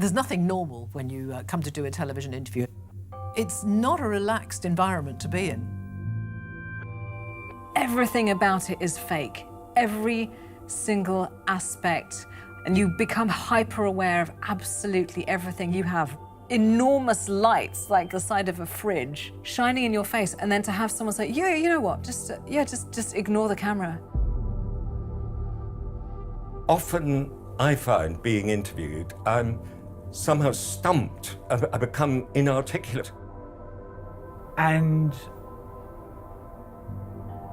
There's nothing normal when you come to do a television interview. It's not a relaxed environment to be in. Everything about it is fake. Every single aspect. And you become hyper-aware of absolutely everything. You have enormous lights, like the side of a fridge, shining in your face, and then to have someone say, yeah, you know what, just ignore the camera. Often I find being interviewed, I'm somehow stumped. I become inarticulate. And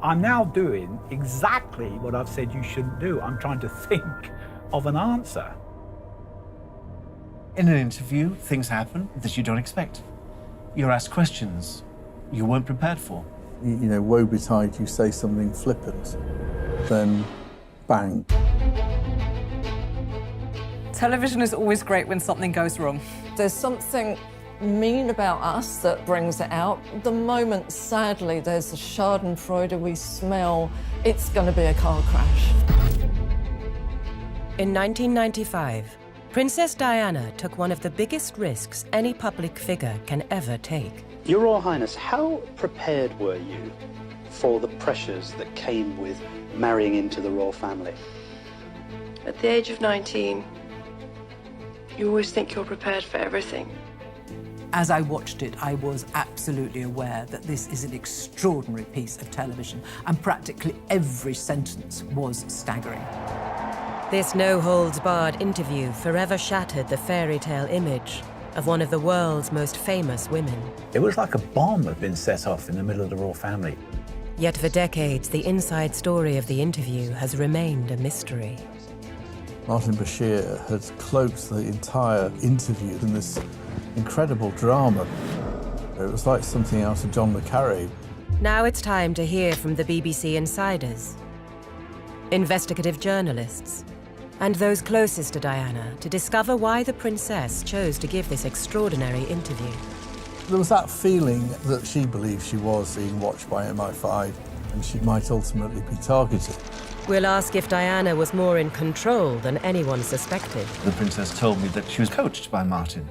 I'm now doing exactly what I've said you shouldn't do. I'm trying to think of an answer. In an interview, things happen that you don't expect. You're asked questions you weren't prepared for. You know, woe betide you say something flippant, then bang. Television is always great when something goes wrong. There's something mean about us that brings it out. The moment, sadly, there's a schadenfreude we smell, it's going to be a car crash. In 1995, Princess Diana took one of the biggest risks any public figure can ever take. Your Royal Highness, how prepared were you for the pressures that came with marrying into the royal family? At the age of 19, you always think you're prepared for everything. As I watched it, I was absolutely aware that this is an extraordinary piece of television, and practically every sentence was staggering. This no-holds-barred interview forever shattered the fairy tale image of one of the world's most famous women. It was like a bomb had been set off in the middle of the royal family. Yet for decades, the inside story of the interview has remained a mystery. Martin Bashir had cloaked the entire interview in this incredible drama. It was like something out of John le Carré. Now it's time to hear from the BBC insiders, investigative journalists, and those closest to Diana to discover why the princess chose to give this extraordinary interview. There was that feeling that she believed she was being watched by MI5 and she might ultimately be targeted. We'll ask if Diana was more in control than anyone suspected. The princess told me that she was coached by Martin.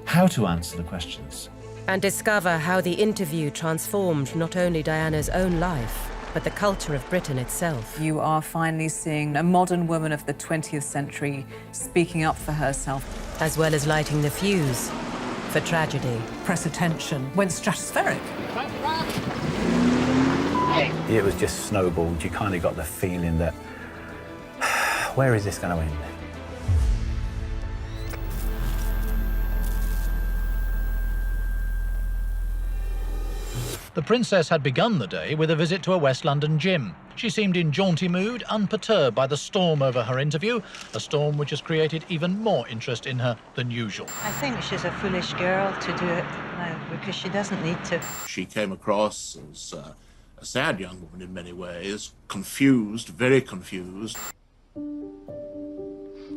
How to answer the questions. And discover how the interview transformed not only Diana's own life, but the culture of Britain itself. You are finally seeing a modern woman of the 20th century speaking up for herself. As well as lighting the fuse for tragedy. Press attention went stratospheric. It was just snowballed. You kind of got the feeling that, where is this going to end? The princess had begun the day with a visit to a West London gym. She seemed in jaunty mood, unperturbed by the storm over her interview, a storm which has created even more interest in her than usual. I think she's a foolish girl to do it now, because she doesn't need to. She came across as a sad young woman in many ways, confused, very confused.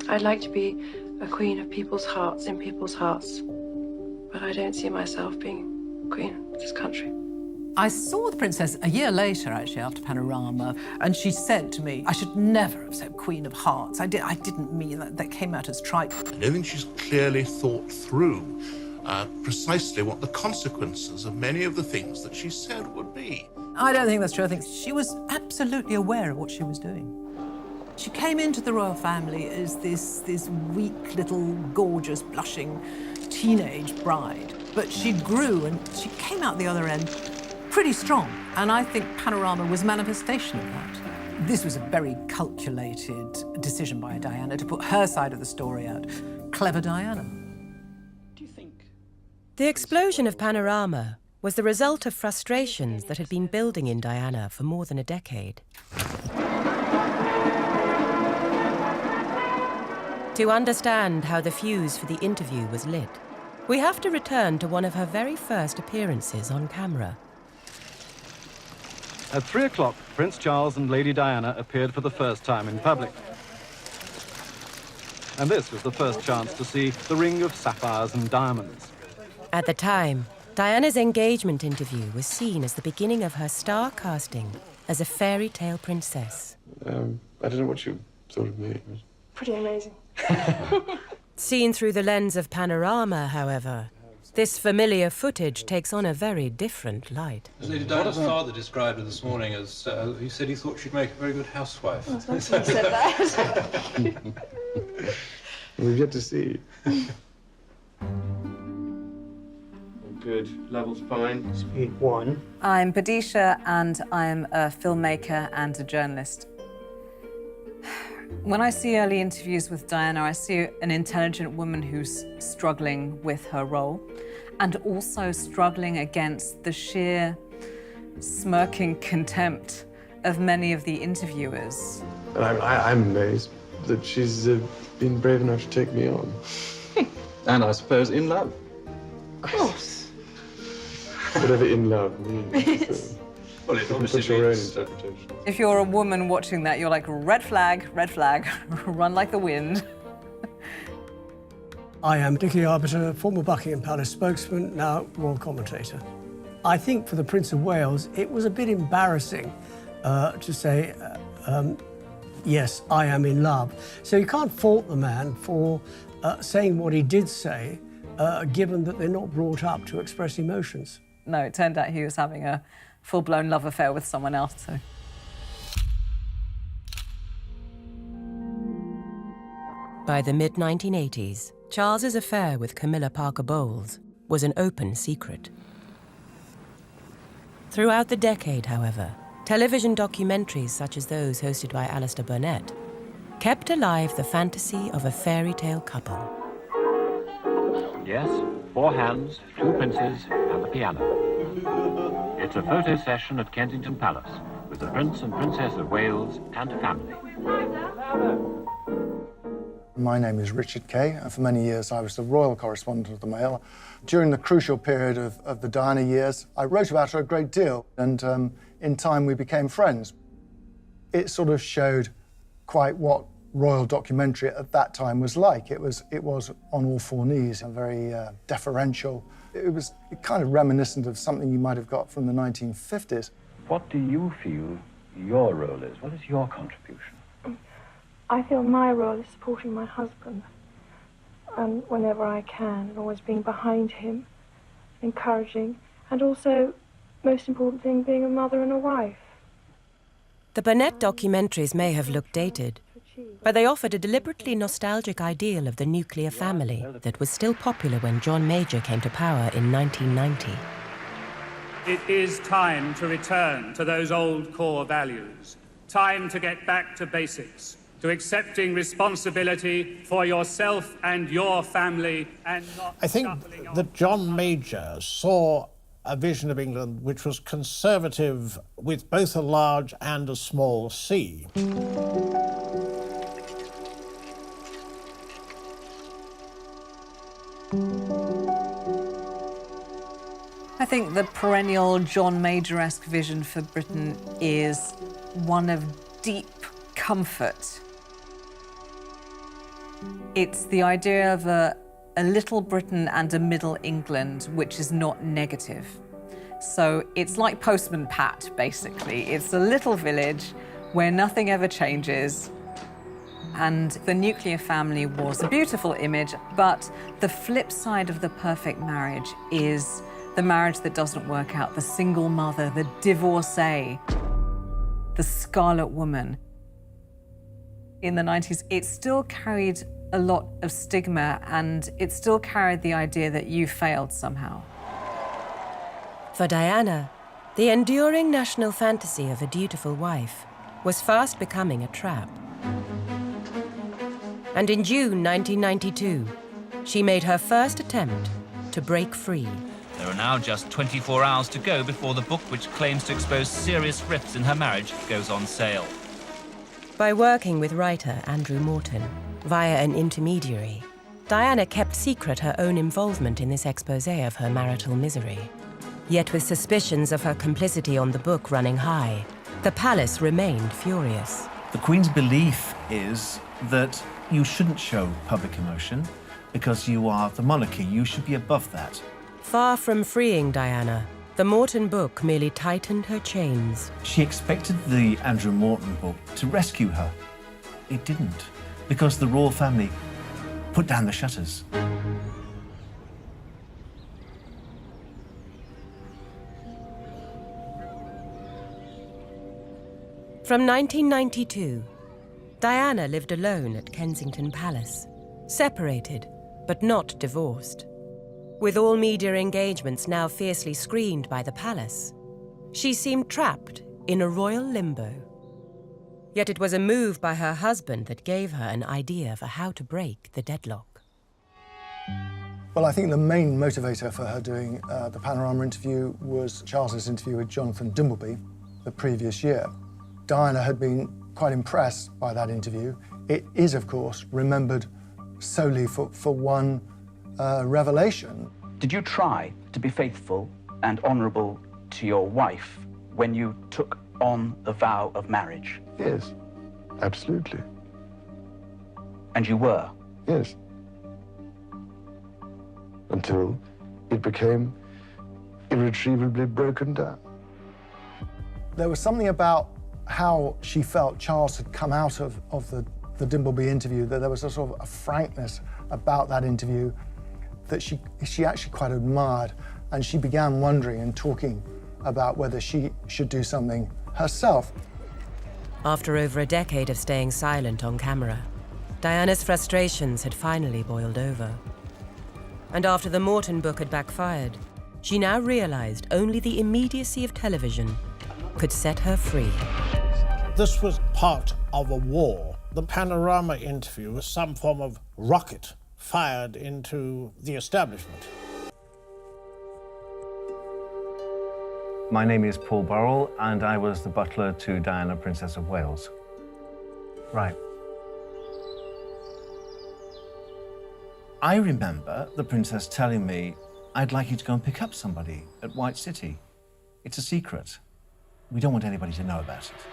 I'd like to be a queen of people's hearts, in people's hearts, but I don't see myself being queen of this country. I saw the princess a year later, actually, after Panorama, and she said to me, I should never have said Queen of Hearts. I didn't mean that. That came out as trite. I don't think she's clearly thought through precisely what the consequences of many of the things that she said would be. I don't think that's true. I think she was absolutely aware of what she was doing. She came into the royal family as this weak, little, gorgeous, blushing teenage bride. But she grew and she came out the other end pretty strong. And I think Panorama was manifestation of that. This was a very calculated decision by Diana to put her side of the story out. Clever Diana. Do you think? The explosion of Panorama was the result of frustrations that had been building in Diana for more than a decade. To understand how the fuse for the interview was lit, we have to return to one of her very first appearances on camera. At 3 o'clock, Prince Charles and Lady Diana appeared for the first time in public. And this was the first chance to see the ring of sapphires and diamonds. At the time, Diana's engagement interview was seen as the beginning of her star casting as a fairy tale princess. I don't know what you thought of me. Pretty amazing. Seen through the lens of Panorama, however, this familiar footage takes on a very different light. As Lady Diana's father described her this morning as, he said he thought she'd make a very good housewife. Oh, I said that. We've yet to see. Good. Level's fine. Speed 1. I'm Badisha, and I'm a filmmaker and a journalist. When I see early interviews with Diana, I see an intelligent woman who's struggling with her role and also struggling against the sheer smirking contempt of many of the interviewers. And I'm amazed that she's been brave enough to take me on. And I suppose in love. Of course. Whatever in love means. Well, it obviously put your own means... interpretation. If you're a woman watching that, you're like, red flag, run like the wind. I am Dickie Arbiter, former Buckingham Palace spokesman, now royal commentator. I think for the Prince of Wales, it was a bit embarrassing to say, yes, I am in love. So you can't fault the man for saying what he did say, given that they're not brought up to express emotions. No, it turned out he was having a full-blown love affair with someone else, so. By the mid-1980s, Charles's affair with Camilla Parker Bowles was an open secret. Throughout the decade, however, television documentaries such as those hosted by Alistair Burnett kept alive the fantasy of a fairy tale couple. Yes, 4 hands, 2 princes, and the piano. It's a photo session at Kensington Palace with the Prince and Princess of Wales and family. My name is Richard Kay, and for many years I was the royal correspondent of the Mail. During the crucial period of the Diana years, I wrote about her a great deal, and in time we became friends. It sort of showed quite what royal documentary at that time was like. It was on all 4 knees and very deferential. It was kind of reminiscent of something you might have got from the 1950s. What do you feel your role is? What is your contribution? I feel my role is supporting my husband, and whenever I can, and always being behind him, encouraging, and also, most important thing, being a mother and a wife. The Burnett documentaries may have looked dated, but they offered a deliberately nostalgic ideal of the nuclear family that was still popular when John Major came to power in 1990. It is time to return to those old core values. Time to get back to basics, to accepting responsibility for yourself and your family, and not... I think that John Major saw a vision of England which was conservative with both a large and a small C. I think the perennial John Major-esque vision for Britain is one of deep comfort. It's the idea of a little Britain and a middle England, which is not negative. So it's like Postman Pat, basically. It's a little village where nothing ever changes. And the nuclear family was a beautiful image, but the flip side of the perfect marriage is the marriage that doesn't work out, the single mother, the divorcee, the scarlet woman. In the 90s, it still carried a lot of stigma, and it still carried the idea that you failed somehow. For Diana, the enduring national fantasy of a dutiful wife was fast becoming a trap. And in June 1992, she made her first attempt to break free. There are now just 24 hours to go before the book which claims to expose serious rifts in her marriage goes on sale. By working with writer Andrew Morton via an intermediary, Diana kept secret her own involvement in this exposé of her marital misery. Yet with suspicions of her complicity on the book running high, the palace remained furious. The Queen's belief is that you shouldn't show public emotion because you are the monarchy. You should be above that. Far from freeing Diana, the Morton book merely tightened her chains. She expected the Andrew Morton book to rescue her. It didn't, because the royal family put down the shutters. From 1992, Diana lived alone at Kensington Palace, separated but not divorced. With all media engagements now fiercely screened by the palace, she seemed trapped in a royal limbo. Yet it was a move by her husband that gave her an idea for how to break the deadlock. Well, I think the main motivator for her doing the Panorama interview was Charles's interview with Jonathan Dimbleby the previous year. Diana had been quite impressed by that interview. It is, of course, remembered solely for one revelation. Did you try to be faithful and honourable to your wife when you took on the vow of marriage? Yes, absolutely. And you were? Yes. Until it became irretrievably broken down. There was something about how she felt Charles had come out of the Dimbleby interview, that there was a sort of a frankness about that interview that she actually quite admired, and she began wondering and talking about whether she should do something herself. After over a decade of staying silent on camera, Diana's frustrations had finally boiled over. And after the Morton book had backfired, she now realized only the immediacy of television could set her free. This was part of a war. The Panorama interview was some form of rocket fired into the establishment. My name is Paul Burrell, and I was the butler to Diana, Princess of Wales. Right. I remember the princess telling me, "I'd like you to go and pick up somebody at White City. It's a secret. We don't want anybody to know about it."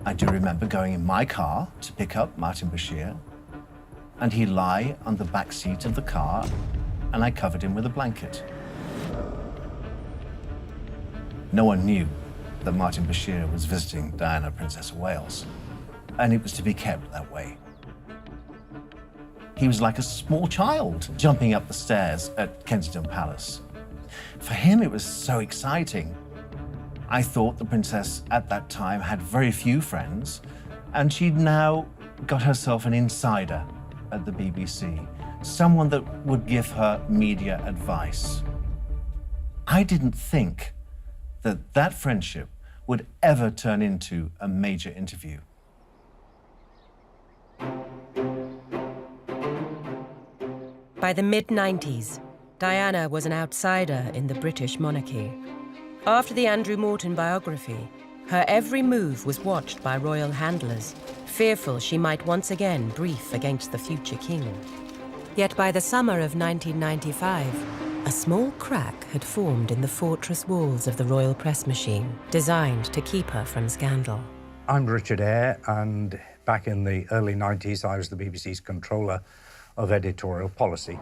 I do remember going in my car to pick up Martin Bashir, and he'd lie on the back seat of the car, and I covered him with a blanket. No one knew that Martin Bashir was visiting Diana, Princess of Wales, and it was to be kept that way. He was like a small child jumping up the stairs at Kensington Palace. For him, it was so exciting. I thought the princess at that time had very few friends, and she'd now got herself an insider at the BBC, someone that would give her media advice. I didn't think that that friendship would ever turn into a major interview. By the mid-90s, Diana was an outsider in the British monarchy. After the Andrew Morton biography, her every move was watched by royal handlers, fearful she might once again brief against the future king. Yet by the summer of 1995, a small crack had formed in the fortress walls of the royal press machine, designed to keep her from scandal. I'm Richard Eyre, and back in the early 90s, I was the BBC's controller of editorial policy.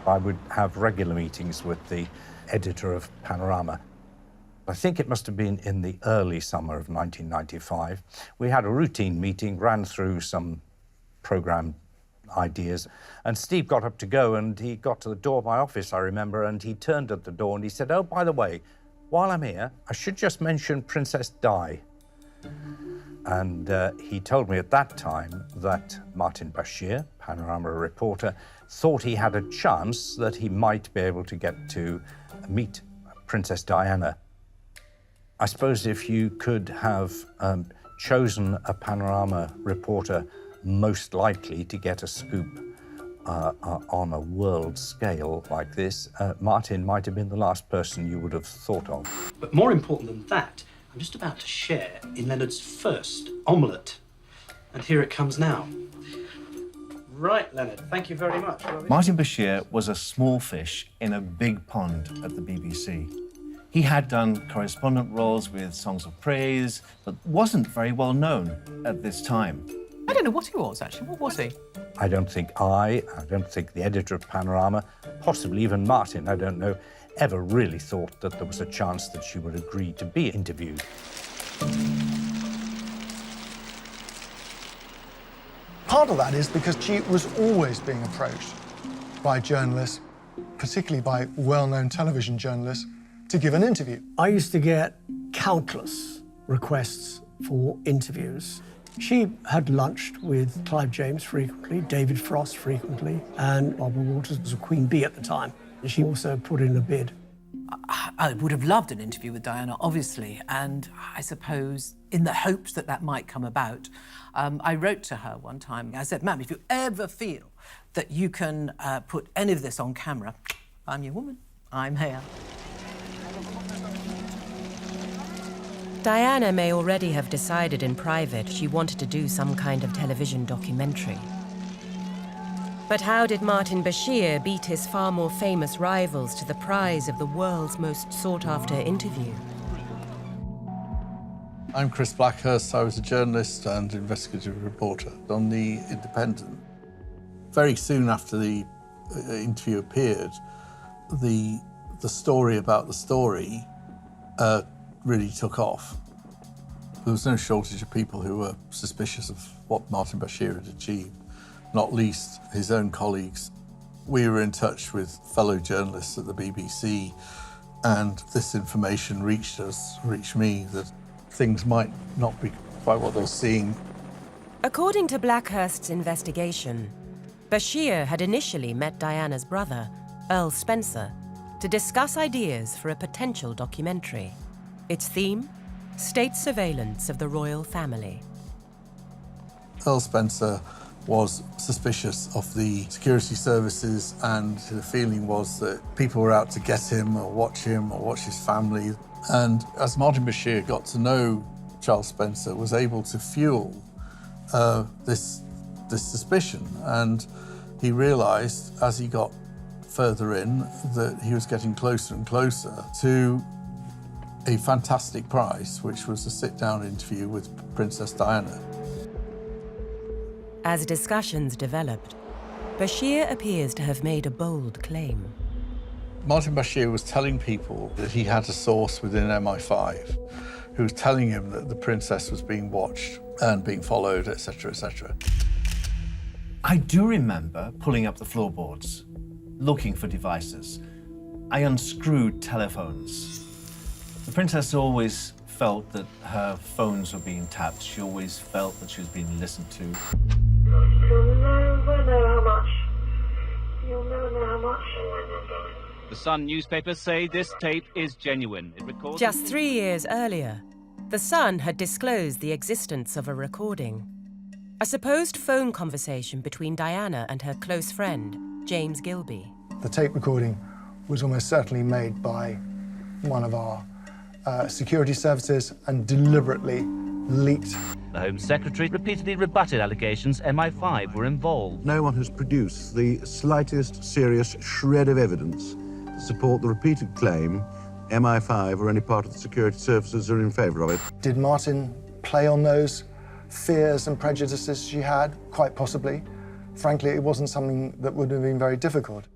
I would have regular meetings with the editor of Panorama. I think it must have been in the early summer of 1995. We had a routine meeting, ran through some programme ideas, and Steve got up to go, and he got to the door of my office, I remember, and he turned at the door and he said, "Oh, by the way, while I'm here, I should just mention Princess Di." And he told me at that time that Martin Bashir, Panorama reporter, thought he had a chance that he might be able to get to meet Princess Diana. I suppose if you could have chosen a Panorama reporter most likely to get a scoop on a world scale like this, Martin might have been the last person you would have thought of. But more important than that, I'm just about to share in Leonard's first omelette. And here it comes now. Right, Leonard, thank you very much. Martin Bashir was a small fish in a big pond at the BBC. He had done correspondent roles with Songs of Praise, but wasn't very well known at this time. I don't know what he was, actually. What was he? I don't think the editor of Panorama, possibly even Martin, I don't know, ever really thought that there was a chance that she would agree to be interviewed. Part of that is because she was always being approached by journalists, particularly by well-known television journalists, to give an interview. I used to get countless requests for interviews. She had lunched with Clive James frequently, David Frost frequently, and Barbara Walters was a queen bee at the time. She also put in a bid. I would have loved an interview with Diana, obviously, and I suppose in the hopes that that might come about, I wrote to her one time. I said, "Ma'am, if you ever feel that you can put any of this on camera, I'm your woman. I'm here." Diana may already have decided in private she wanted to do some kind of television documentary. But how did Martin Bashir beat his far more famous rivals to the prize of the world's most sought-after interview? I'm Chris Blackhurst. I was a journalist and investigative reporter on The Independent. Very soon after the interview appeared, the story about the story really took off. There was no shortage of people who were suspicious of what Martin Bashir had achieved, not least his own colleagues. We were in touch with fellow journalists at the BBC, and this information reached me, that things might not be quite what they're seeing. According to Blackhurst's investigation, Bashir had initially met Diana's brother, Earl Spencer, to discuss ideas for a potential documentary. Its theme? State surveillance of the royal family. Earl Spencer was suspicious of the security services, and the feeling was that people were out to get him or watch his family. And as Martin Bashir got to know Charles Spencer, was able to fuel this suspicion. And he realised, as he got further in, that he was getting closer and closer to a fantastic prize, which was a sit-down interview with Princess Diana. As discussions developed, Bashir appears to have made a bold claim. Martin Bashir was telling people that he had a source within MI5 who was telling him that the princess was being watched and being followed, etc., etc. I do remember pulling up the floorboards, looking for devices. I unscrewed telephones. The princess always felt that her phones were being tapped. She always felt that she was being listened to. You'll never know how much. You'll never know how much. The Sun newspapers say this tape is genuine. It records... Just 3 years earlier, The Sun had disclosed the existence of a recording. A supposed phone conversation between Diana and her close friend, James Gilby. The tape recording was almost certainly made by one of our security services and deliberately leaked. The Home Secretary repeatedly rebutted allegations MI5 were involved. No one has produced the slightest serious shred of evidence to support the repeated claim MI5 or any part of the security services are in favour of it. Did Martin play on those fears and prejudices she had? Quite possibly. Frankly, it wasn't something that would have been very difficult.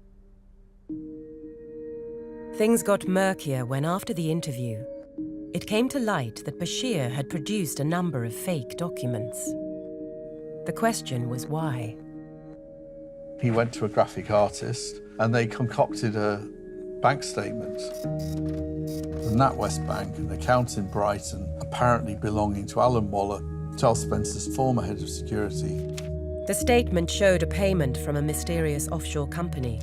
Things got murkier when, after the interview, it came to light that Bashir had produced a number of fake documents. The question was why. He went to a graphic artist and they concocted a bank statement from NatWest Bank, an account in Brighton, apparently belonging to Alan Waller, Charles Spencer's former head of security. The statement showed a payment from a mysterious offshore company.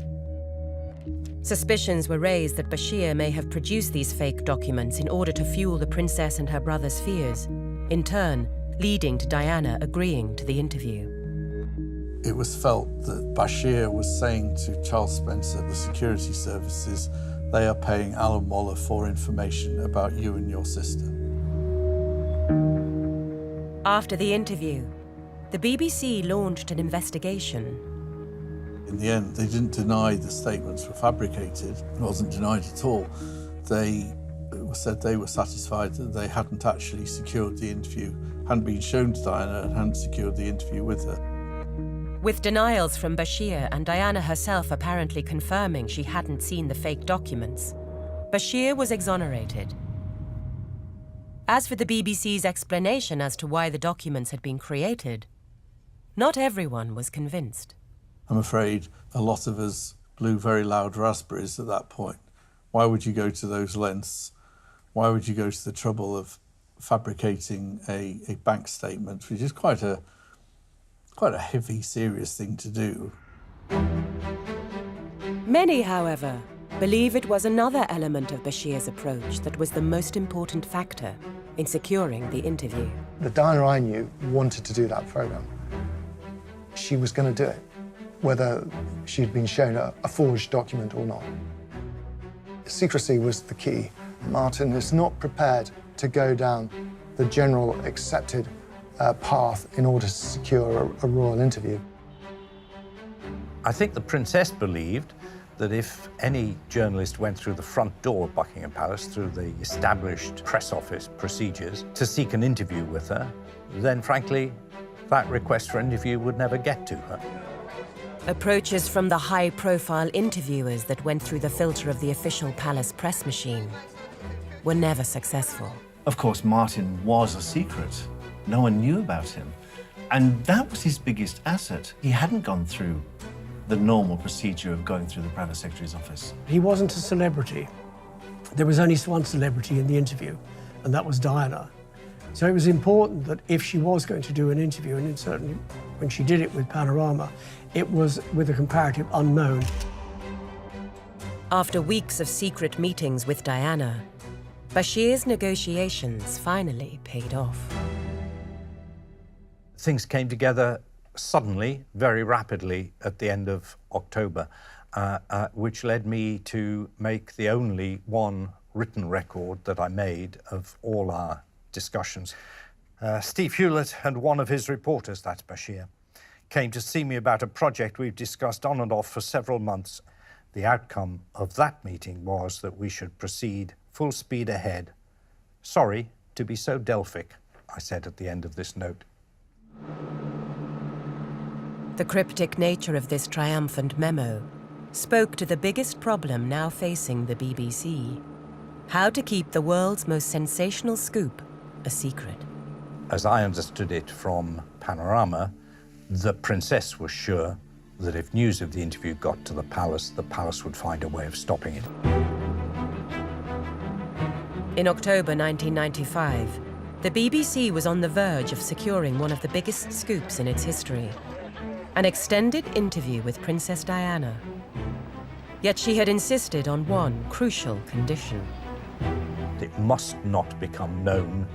Suspicions were raised that Bashir may have produced these fake documents in order to fuel the princess and her brother's fears, in turn leading to Diana agreeing to the interview. It was felt that Bashir was saying to Charles Spencer, the security services, they are paying Alan Waller for information about you and your sister. After the interview, the BBC launched an investigation. In the end, they didn't deny the statements were fabricated. It wasn't denied at all. They said they were satisfied that they hadn't actually secured the interview, hadn't been shown to Diana and hadn't secured the interview with her. With denials from Bashir and Diana herself apparently confirming she hadn't seen the fake documents, Bashir was exonerated. As for the BBC's explanation as to why the documents had been created, not everyone was convinced. I'm afraid a lot of us blew very loud raspberries at that point. Why would you go to those lengths? Why would you go to the trouble of fabricating a bank statement, which is quite a heavy, serious thing to do? Many, however, believe it was another element of Bashir's approach that was the most important factor in securing the interview. The Diana I knew wanted to do that program. She was going to do it, whether she'd been shown a forged document or not. Secrecy was the key. Martin is not prepared to go down the general accepted path in order to secure a royal interview. I think the Princess believed that if any journalist went through the front door of Buckingham Palace, through the established press office procedures, to seek an interview with her, then frankly, that request for interview would never get to her. Approaches from the high-profile interviewers that went through the filter of the official palace press machine were never successful. Of course, Martin was a secret. No one knew about him. And that was his biggest asset. He hadn't gone through the normal procedure of going through the private secretary's office. He wasn't a celebrity. There was only one celebrity in the interview, and that was Diana. So it was important that if she was going to do an interview, and certainly when she did it with Panorama, it was with a comparative unknown. After weeks of secret meetings with Diana, Bashir's negotiations finally paid off. Things came together suddenly, very rapidly, at the end of October, which led me to make the only one written record that I made of all our discussions. Steve Hewlett and one of his reporters, that's Bashir, came to see me about a project we've discussed on and off for several months. The outcome of that meeting was that we should proceed full speed ahead. Sorry to be so Delphic, I said at the end of this note. The cryptic nature of this triumphant memo spoke to the biggest problem now facing the BBC: how to keep the world's most sensational scoop a secret. As I understood it from Panorama, the Princess was sure that if news of the interview got to the palace would find a way of stopping it. In October 1995, the BBC was on the verge of securing one of the biggest scoops in its history: an extended interview with Princess Diana. Yet she had insisted on one crucial condition. It must not become known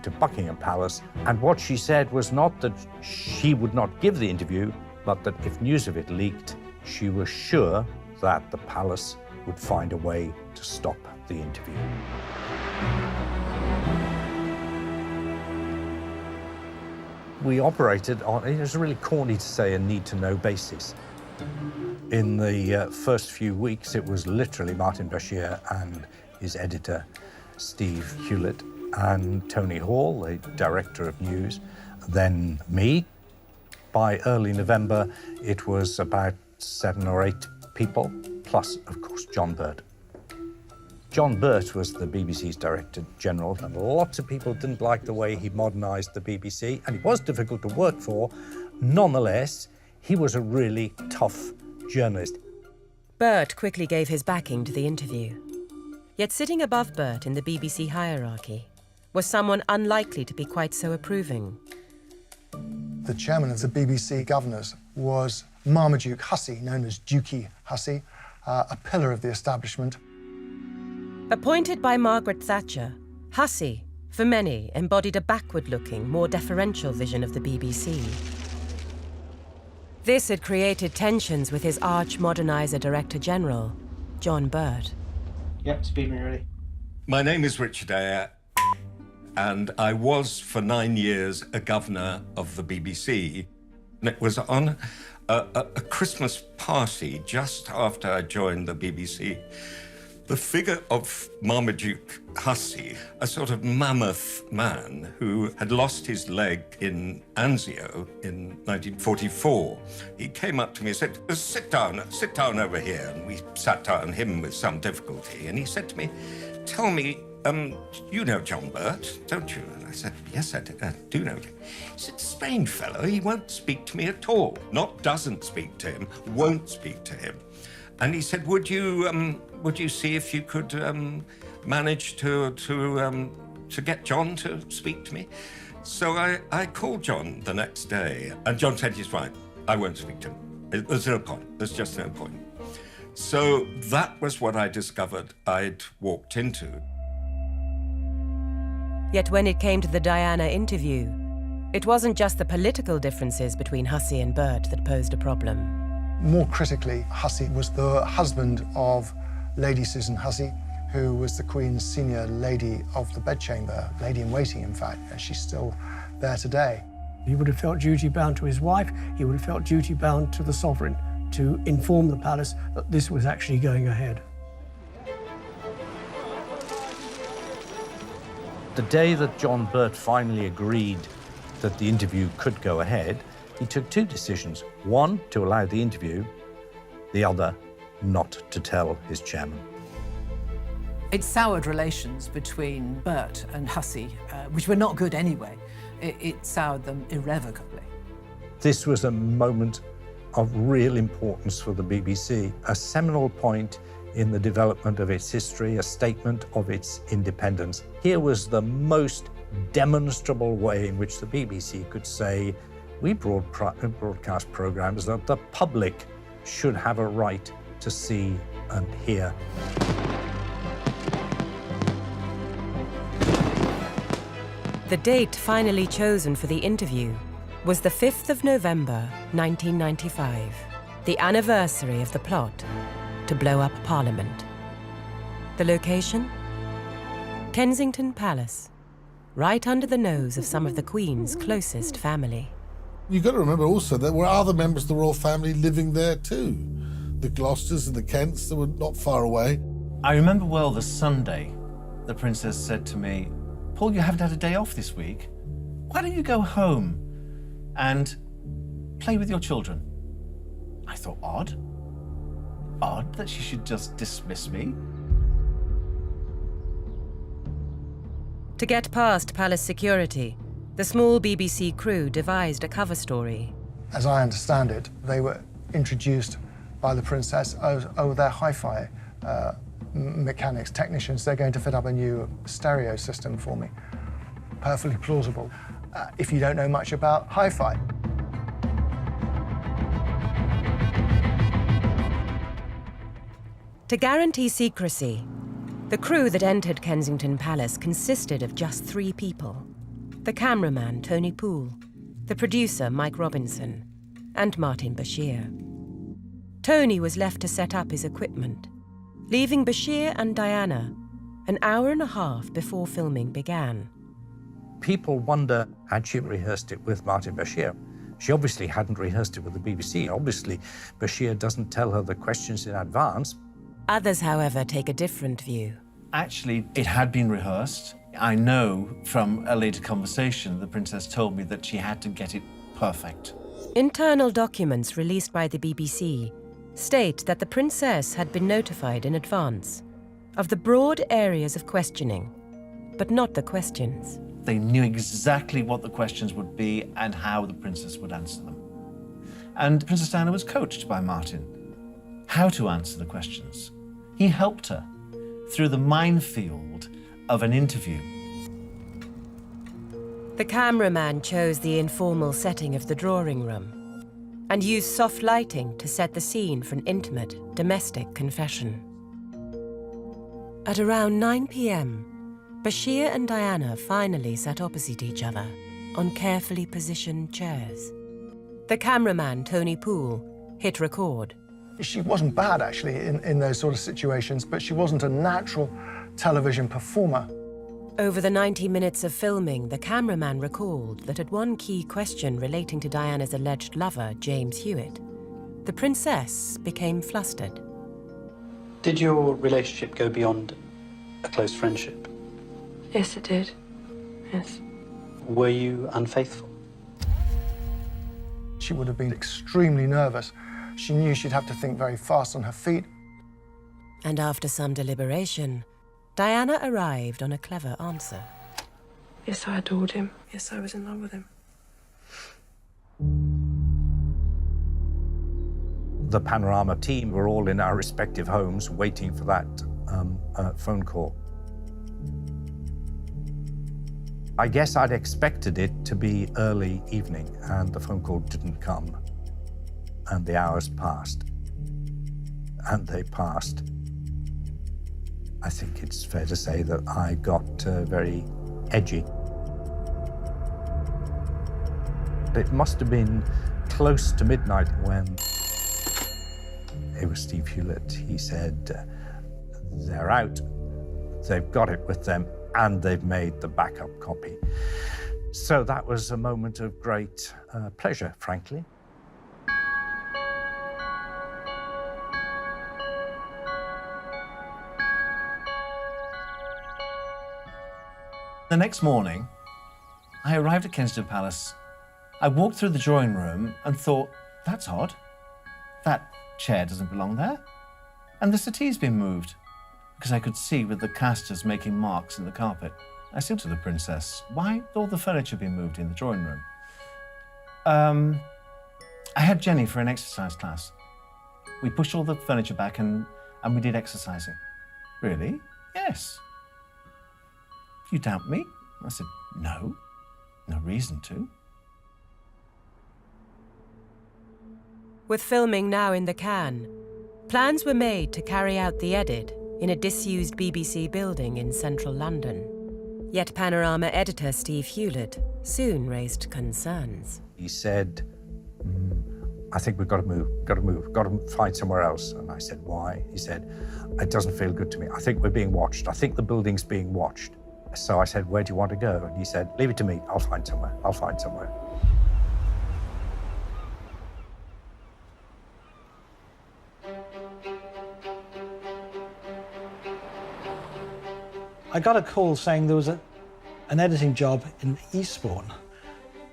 to Buckingham Palace, and what she said was not that she would not give the interview, but that if news of it leaked, she was sure that the palace would find a way to stop the interview. We operated on, it was really corny to say, a need-to-know basis. In the first few weeks, it was literally Martin Bashir and his editor, Steve Hewlett, and Tony Hall, the director of news, then me. By early November, it was about 7 or 8 people, plus, of course, John Birt. John Birt was the BBC's Director General, and lots of people didn't like the way he modernised the BBC, and he was difficult to work for. Nonetheless, he was a really tough journalist. Birt quickly gave his backing to the interview. Yet sitting above Birt in the BBC hierarchy was someone unlikely to be quite so approving. The chairman of the BBC governors was Marmaduke Hussey, known as Dukey Hussey, a pillar of the establishment. Appointed by Margaret Thatcher, Hussey, for many, embodied a backward-looking, more deferential vision of the BBC. This had created tensions with his arch-moderniser Director General, John Birt. Yep, speed when you're ready. My name is Richard Eyre, and I was for 9 years a governor of the BBC. And it was on a Christmas party just after I joined the BBC The figure of Marmaduke Hussey, a sort of mammoth man who had lost his leg in Anzio in 1944. He came up to me and said, sit down over here. And we sat down, him with some difficulty. And he said to me, tell me, you know John Burt, don't you? And I said, yes, I do know him. He said, strange fellow, he won't speak to me at all. Not doesn't speak to him, won't speak to him. And he said, would you see if you could manage to get John to speak to me? So I called John the next day, and John said, he's fine, I won't speak to him. There's no point, there's just no point. So that was what I discovered I'd walked into. Yet when it came to the Diana interview, it wasn't just the political differences between Hussey and Burt that posed a problem. More critically, Hussey was the husband of Lady Susan Hussey, who was the Queen's senior lady of the bedchamber, lady-in-waiting, in fact, and she's still there today. He would have felt duty-bound to his wife, he would have felt duty-bound to the sovereign to inform the palace that this was actually going ahead. The day that John Burt finally agreed that the interview could go ahead, he took two decisions. One, to allow the interview, the other, not to tell his chairman. It soured relations between Burt and Hussey, which were not good anyway. It soured them irrevocably. This was a moment of real importance for the BBC, a seminal point in the development of its history, a statement of its independence. Here was the most demonstrable way in which the BBC could say, we broadcast programs that the public should have a right to see and hear. The date finally chosen for the interview was the 5th of November, 1995, the anniversary of the plot to blow up Parliament. The location? Kensington Palace, right under the nose of some of the Queen's closest family. You've got to remember also there were other members of the royal family living there too. The Gloucesters and the Kents, that were not far away. I remember well the Sunday the Princess said to me, Paul, you haven't had a day off this week. Why don't you go home and play with your children? I thought, odd that she should just dismiss me. To get past palace security, the small BBC crew devised a cover story. As I understand it, they were introduced by the Princess as their hi-fi mechanics, technicians. They're going to fit up a new stereo system for me. Perfectly plausible if you don't know much about hi-fi. To guarantee secrecy, the crew that entered Kensington Palace consisted of just 3 people. The cameraman, Tony Poole, the producer, Mike Robinson, and Martin Bashir. Tony was left to set up his equipment, leaving Bashir and Diana an hour and a half before filming began. People wonder, had she rehearsed it with Martin Bashir? She obviously hadn't rehearsed it with the BBC. Obviously, Bashir doesn't tell her the questions in advance. Others, however, take a different view. Actually, it had been rehearsed. I know from a later conversation, the Princess told me that she had to get it perfect. Internal documents released by the BBC state that the Princess had been notified in advance of the broad areas of questioning, but not the questions. They knew exactly what the questions would be and how the Princess would answer them. And Princess Diana was coached by Martin how to answer the questions. He helped her through the minefield of an interview. The cameraman chose the informal setting of the drawing room and used soft lighting to set the scene for an intimate, domestic confession. At around 9 p.m, Bashir and Diana finally sat opposite each other on carefully positioned chairs. The cameraman, Tony Poole, hit record. She wasn't bad, actually, in those sort of situations, but she wasn't a natural television performer. Over the 90 minutes of filming, the cameraman recalled that at one key question relating to Diana's alleged lover, James Hewitt, the Princess became flustered. Did your relationship go beyond a close friendship? Yes, it did. Yes. Were you unfaithful? She would have been extremely nervous. She knew she'd have to think very fast on her feet. And after some deliberation, Diana arrived on a clever answer. Yes, I adored him. Yes, I was in love with him. The Panorama team were all in our respective homes waiting for that phone call. I guess I'd expected it to be early evening, and the phone call didn't come. And the hours passed. And they passed. I think it's fair to say that I got very edgy. It must have been close to midnight when it was Steve Hewlett. He said, they're out, they've got it with them, and they've made the backup copy. So that was a moment of great pleasure, frankly. The next morning, I arrived at Kensington Palace. I walked through the drawing room and thought, that's odd. That chair doesn't belong there. And the settee's been moved, because I could see with the casters making marks in the carpet. I said to the princess, why had all the furniture been moved in the drawing room? I had Jenny for an exercise class. We pushed all the furniture back and we did exercising. Really? Yes. You doubt me? I said, no, no reason to. With filming now in the can, plans were made to carry out the edit in a disused BBC building in central London. Yet Panorama editor Steve Hewlett soon raised concerns. He said, I think we've got to find somewhere else. And I said, why? He said, it doesn't feel good to me. I think we're being watched. I think the building's being watched. So I said, where do you want to go? And he said, leave it to me. I'll find somewhere. I'll find somewhere. I got a call saying there was an editing job in Eastbourne,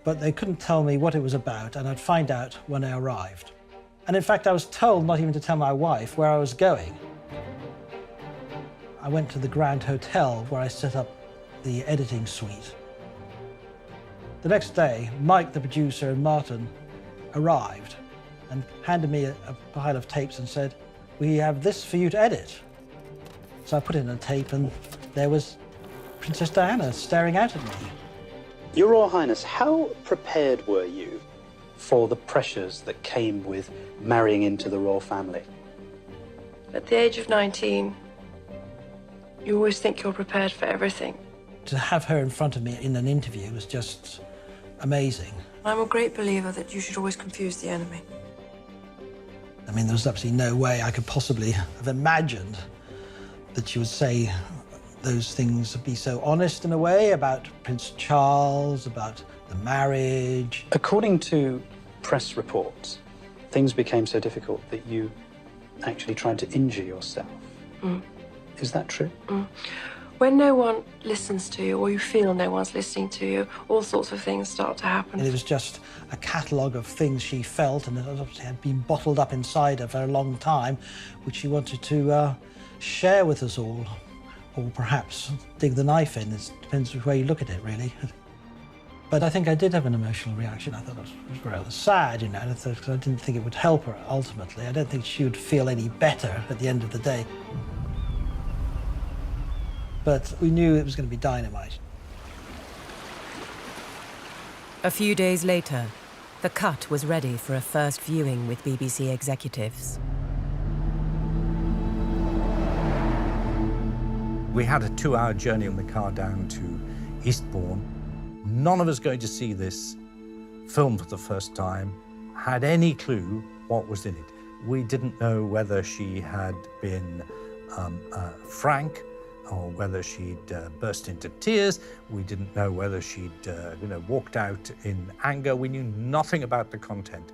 but they couldn't tell me what it was about, and I'd find out when I arrived. And in fact, I was told not even to tell my wife where I was going. I went to the Grand Hotel where I set up the editing suite. The next day, Mike, the producer, and Martin arrived and handed me a pile of tapes and said, we have this for you to edit. So I put in a tape and there was Princess Diana staring out at me. Your Royal Highness, how prepared were you for the pressures that came with marrying into the royal family? At the age of 19, you always think you're prepared for everything. To have her in front of me in an interview was just amazing. I'm a great believer that you should always confuse the enemy. I mean, there was absolutely no way I could possibly have imagined that she would say those things, be so honest in a way about Prince Charles, about the marriage. According to press reports, things became so difficult that you actually tried to injure yourself. Is that true? When no one listens to you, or you feel no one's listening to you, all sorts of things start to happen. And it was just a catalogue of things she felt, and it obviously had been bottled up inside her for a long time, which she wanted to share with us all, or perhaps dig the knife in. It depends which way you look at it, really. But I think I did have an emotional reaction. I thought it was rather sad, you know, because I didn't think it would help her ultimately. I don't think she would feel any better at the end of the day. But we knew it was going to be dynamite. A few days later, the cut was ready for a first viewing with BBC executives. We had a 2-hour journey on the car down to Eastbourne. None of us going to see this film for the first time had any clue what was in it. We didn't know whether she had been frank or whether she'd burst into tears. We didn't know whether she'd walked out in anger. We knew nothing about the content.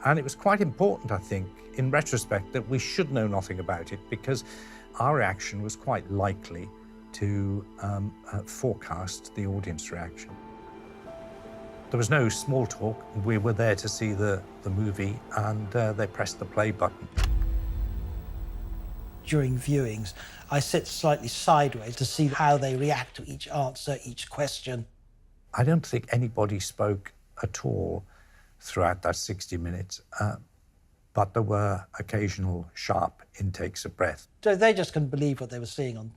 And it was quite important, I think, in retrospect, that we should know nothing about it, because our reaction was quite likely to forecast the audience reaction. There was no small talk. We were there to see the movie, and they pressed the play button. During viewings, I sit slightly sideways to see how they react to each answer, each question. I don't think anybody spoke at all throughout that 60 minutes, but there were occasional sharp intakes of breath. So they just couldn't believe what they were seeing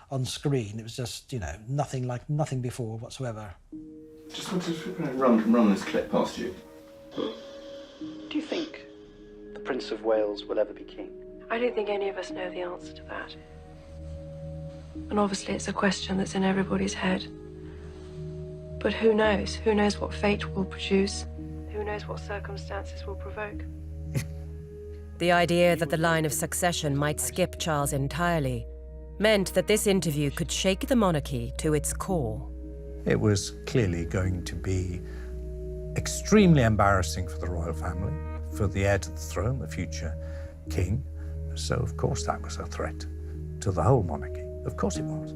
on screen. It was just, nothing like nothing before whatsoever. Just wanted to run this clip past you. Do you think the Prince of Wales will ever be king? I don't think any of us know the answer to that. And obviously it's a question that's in everybody's head. But who knows? Who knows what fate will produce? Who knows what circumstances will provoke? The idea that the line of succession might skip Charles entirely meant that this interview could shake the monarchy to its core. It was clearly going to be extremely embarrassing for the royal family, for the heir to the throne, the future king. So, of course, that was a threat to the whole monarchy. Of course it was.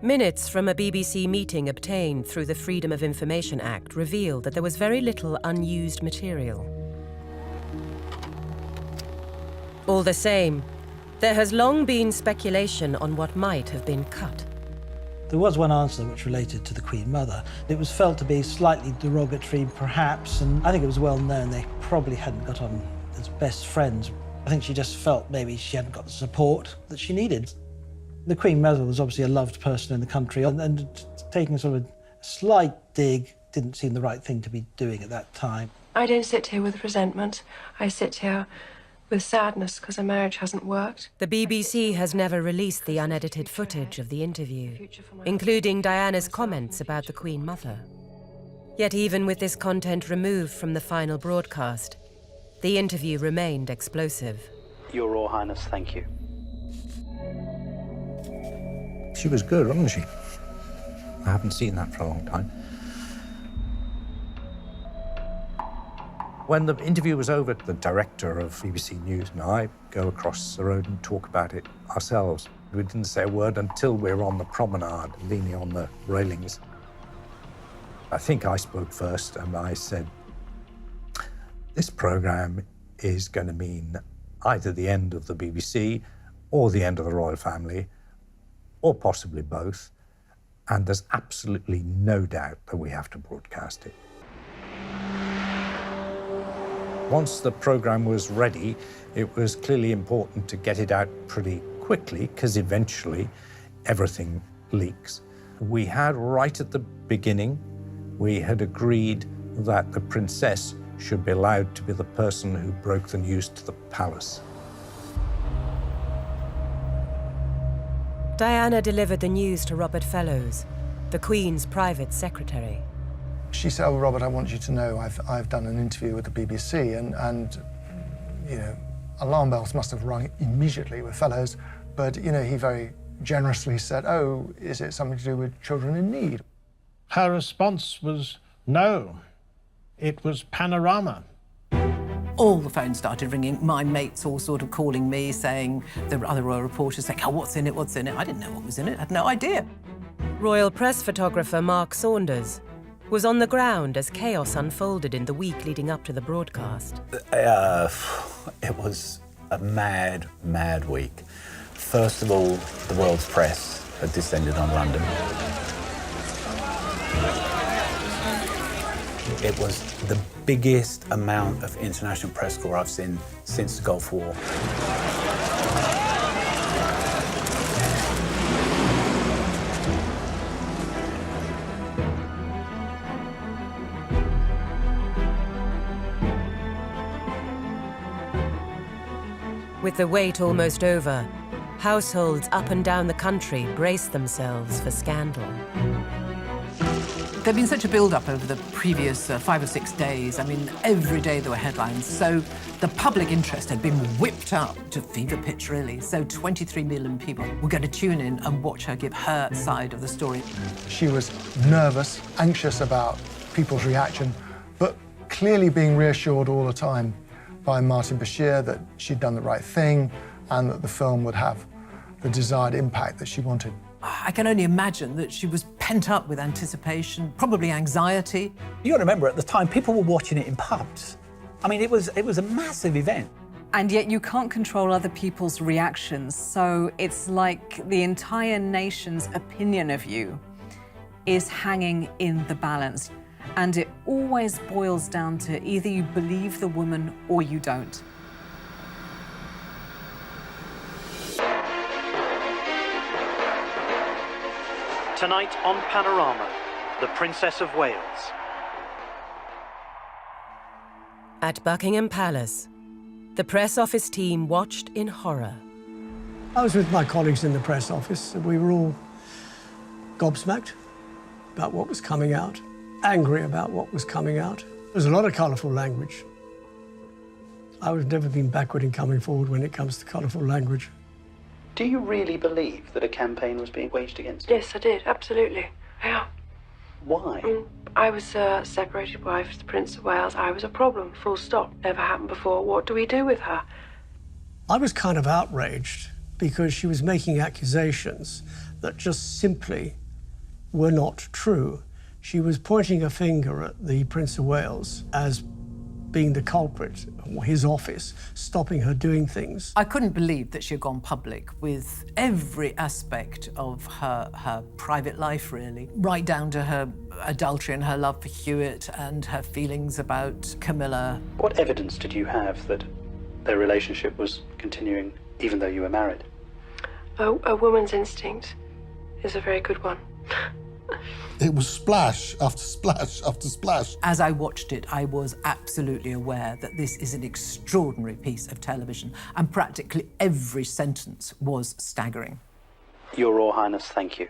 Minutes from a BBC meeting obtained through the Freedom of Information Act revealed that there was very little unused material. All the same, there has long been speculation on what might have been cut. There was one answer which related to the Queen Mother. It was felt to be slightly derogatory, perhaps, and I think it was well known they probably hadn't got on as best friends. I think she just felt maybe she hadn't got the support that she needed. The Queen Mother was obviously a loved person in the country, and taking sort of a slight dig didn't seem the right thing to be doing at that time. I don't sit here with resentment. I sit here with sadness because a marriage hasn't worked. The BBC has never released the unedited footage of the interview, including Diana's comments about the Queen Mother. Yet even with this content removed from the final broadcast, the interview remained explosive. Your Royal Highness, thank you. She was good, wasn't she? I haven't seen that for a long time. When the interview was over, the director of BBC News and I go across the road and talk about it ourselves. We didn't say a word until we were on the promenade, leaning on the railings. I think I spoke first, and I said, this programme is going to mean either the end of the BBC or the end of the royal family, or possibly both, and there's absolutely no doubt that we have to broadcast it. Once the programme was ready, it was clearly important to get it out pretty quickly, because eventually everything leaks. We had, right at the beginning, we had agreed that the princess should be allowed to be the person who broke the news to the palace. Diana delivered the news to Robert Fellows, the Queen's private secretary. She said, "Oh, Robert, I want you to know I've done an interview with the BBC," and alarm bells must have rung immediately with Fellows, but he very generously said, "Oh, is it something to do with children in need?" Her response was no. It was Panorama. All the phones started ringing. My mates all sort of calling me, saying, the other royal reporters saying, oh, what's in it, what's in it? I didn't know what was in it, I had no idea. Royal press photographer Mark Saunders was on the ground as chaos unfolded in the week leading up to the broadcast. It was a mad, mad week. First of all, the world's press had descended on London. It was the biggest amount of international press corps I've seen since the Gulf War. With the wait almost over, households up and down the country braced themselves for scandal. There'd been such a build-up over the previous 5 or 6 days. I mean, every day there were headlines. So the public interest had been whipped up to fever pitch, really. So 23 million people were going to tune in and watch her give her side of the story. She was nervous, anxious about people's reaction, but clearly being reassured all the time by Martin Bashir that she'd done the right thing and that the film would have the desired impact that she wanted. I can only imagine that she was pent up with anticipation, probably anxiety. You got to remember, at the time, people were watching it in pubs. I mean, it was a massive event. And yet you can't control other people's reactions, so it's like the entire nation's opinion of you is hanging in the balance. And it always boils down to either you believe the woman or you don't. Tonight on Panorama, the Princess of Wales. At Buckingham Palace, the press office team watched in horror. I was with my colleagues in the press office, and we were all gobsmacked about what was coming out, angry about what was coming out. There's a lot of colourful language. I've never been backward in coming forward when it comes to colourful language. Do you really believe that a campaign was being waged against you? Yes, I did, absolutely. Yeah. Why? I was a separated wife of the Prince of Wales. I was a problem, full stop. Never happened before. What do we do with her? I was kind of outraged because she was making accusations that just simply were not true. She was pointing a finger at the Prince of Wales as being the culprit, or his office, stopping her doing things. I couldn't believe that she had gone public with every aspect of her private life, really, right down to her adultery and her love for Hewitt and her feelings about Camilla. What evidence did you have that their relationship was continuing even though you were married? A woman's instinct is a very good one. It was splash after splash after splash. As I watched it, I was absolutely aware that this is an extraordinary piece of television, and practically every sentence was staggering. Your Royal Highness, thank you.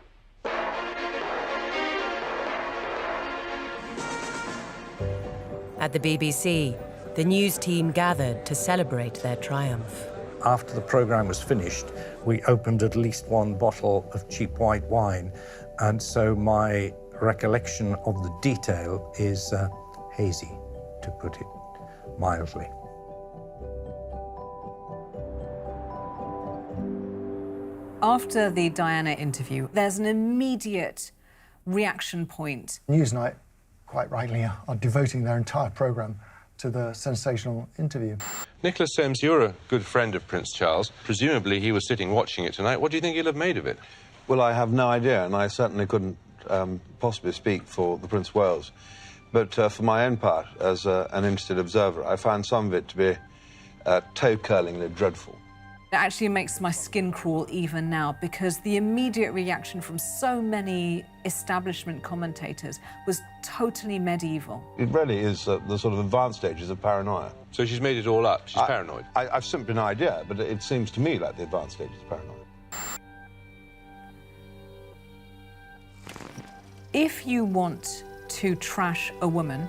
At the BBC, the news team gathered to celebrate their triumph. After the programme was finished, we opened at least one bottle of cheap white wine, and so my recollection of the detail is hazy, to put it mildly. After the Diana interview, there's an immediate reaction point. Newsnight, quite rightly, are devoting their entire programme to the sensational interview. Nicholas Soames, you're a good friend of Prince Charles. Presumably he was sitting watching it tonight. What do you think he'll have made of it? Well, I have no idea, and I certainly couldn't possibly speak for the Prince of Wales. But for my own part, as an interested observer, I found some of it to be toe-curlingly dreadful. It actually makes my skin crawl even now, because the immediate reaction from so many establishment commentators was totally medieval. It really is the sort of advanced stages of paranoia. So she's made it all up? She's paranoid? I've simply no idea, but it seems to me like the advanced stages of paranoia. If you want to trash a woman,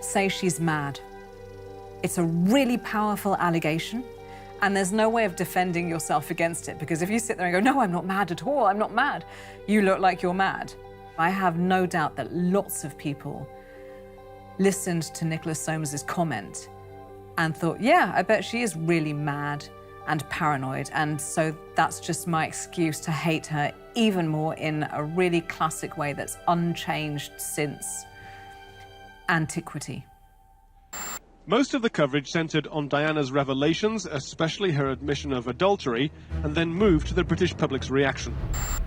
say she's mad. It's a really powerful allegation, and there's no way of defending yourself against it, because if you sit there and go, no, I'm not mad at all, I'm not mad, you look like you're mad. I have no doubt that lots of people listened to Nicholas Soames's comment and thought, yeah, I bet she is really mad and paranoid, and so that's just my excuse to hate her even more in a really classic way that's unchanged since antiquity. Most of the coverage centred on Diana's revelations, especially her admission of adultery, and then moved to the British public's reaction.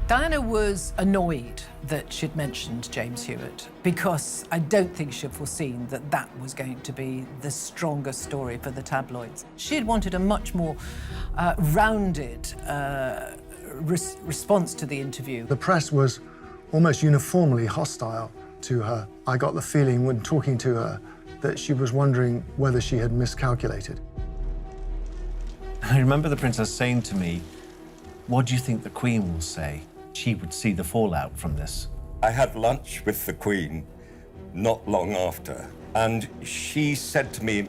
Diana was annoyed that she'd mentioned James Hewitt, because I don't think she'd foreseen that that was going to be the strongest story for the tabloids. She had wanted a much more rounded response to the interview. The press was almost uniformly hostile to her. I got the feeling when talking to her that she was wondering whether she had miscalculated. I remember the princess saying to me, what do you think the Queen will say? She would see the fallout from this. I had lunch with the Queen not long after, and she said to me,